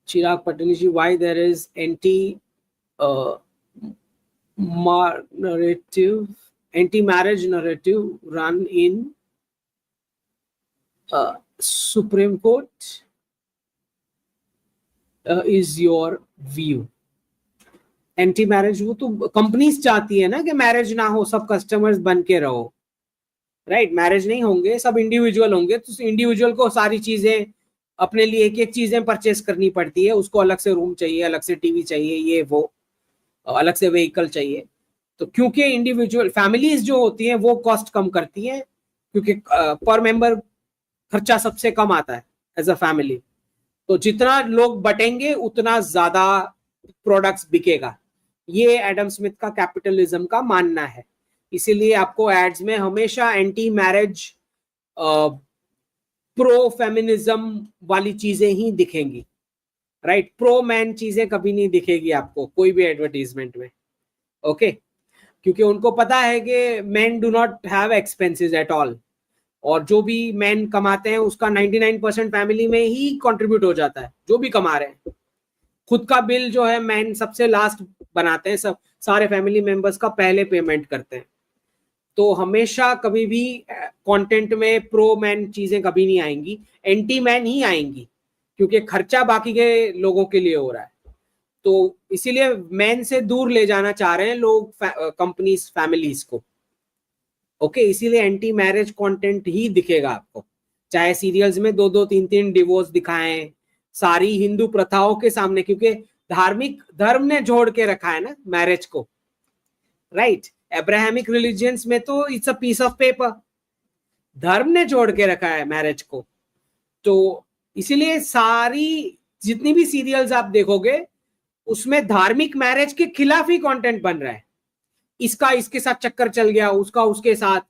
Chirag Patel ji, why there is anti-marriage narrative run in Supreme Court is your view? Anti marriage वो तो companies चाहती है ना कि मैरिज ना हो, सब कस्टमर्स बन के रहो, राइट? मैरिज नहीं होंगे, सब इंडिविजुअल होंगे, तो इंडिविजुअल को सारी चीजें अपने लिए एक एक चीजें परचेस करनी पड़ती है, उसको अलग से रूम चाहिए, अलग से टीवी चाहिए, ये वो, अलग से व्हीकल चाहिए। तो क्योंकि इंडिविजुअल फैमिलीज जो होती हैं वो कॉस्ट कम करती हैं, क्योंकि पर मेंबर खर्चा सबसे कम आता है एज अ फैमिली, तो जितना लोग बटेंगे उतना ज्यादा प्रोडक्ट्स बिकेगा। ये एडम स्मिथ का कैपिटलिज्म का मानना है। इसीलिए आपको एड्स में हमेशा एंटी मैरिज, प्रो फेमिनिज्म वाली चीजें ही दिखेंगी, राइट? प्रो मैन चीजें कभी नहीं दिखेगी आपको कोई भी एडवर्टीजमेंट में, ओके? क्योंकि उनको पता है कि man do not have expenses at all, और जो भी मैन कमाते हैं उसका 99% फैमिली में ही कंट्रीब्यूट हो जाता है, जो भी कमा रहे हैं। खुद का बिल जो है मैन सबसे लास्ट बनाते हैं, सब सारे फैमिली मेंबर्स का पहले पेमेंट करते हैं। तो हमेशा कभी भी कंटेंट में प्रो मैन चीजें कभी नहीं आएंगी, एंटी मैन ही आएंगी, क्योंकि खर्चा बाकी के लोगों के लिए हो रहा है। तो इसीलिए मैन से दूर ले जाना चाह रहे हैं लोग कंपनीज फैमिलीज को, ओके? इसीलिए एंटी मैरिज कंटेंट ही दिखेगा आपको, चाहे सीरियल्स में 2-2, 3-3 डिवोर्स दिखाएं, सारी हिंदू प्रथाओं के सामने, क्योंकि धार्मिक धर्म ने जोड़ के रखा है ना मैरिज को, राइट? अब्राहमिक रिलीजियंस में तो it's a piece of paper, धर्म ने जोड़ के रखा है मैरिज को। तो इसीलिए सारी जितनी भी सीरियल्स आप देखोगे उसमें धार्मिक मैरिज के खिलाफ ही कंटेंट बन रहा है। इसका इसके साथ चक्कर चल गया, उसका उसके साथ,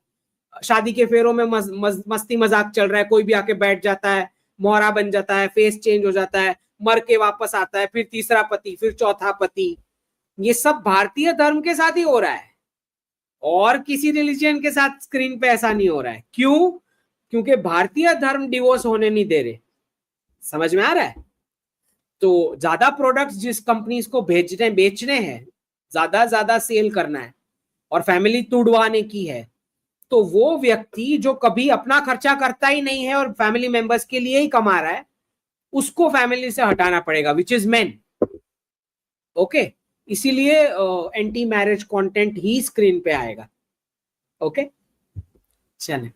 शादी के फेरों में मस्ती मजाक चल रहा है, कोई भी आके बैठ जाता है, मोहरा बन जाता है, फेस चेंज हो जाता है, मर के वापस आता है, फिर तीसरा पति, फिर चौथा पति। ये सब भारतीय धर्म के साथ ही हो रहा है, और किसी रिलीजन के साथ स्क्रीन पे ऐसा नहीं हो रहा है। क्यों? क्योंकि भारतीय धर्म डिवोर्स होने नहीं दे रहे। समझ में आ रहा है? तो ज्यादा प्रोडक्ट्स जिस कंपनीज को बेचने हैं, ज्यादा सेल करना है और फैमिली तुड़वाने की है, तो वो व्यक्ति जो कभी अपना खर्चा करता ही नहीं है और फैमिली मेंबर्स के लिए ही कमा रहा है, उसको फैमिली से हटाना पड़ेगा, विच इज मैन, ओके? इसीलिए एंटी मैरिज कंटेंट ही स्क्रीन पे आएगा, ओके? चलें।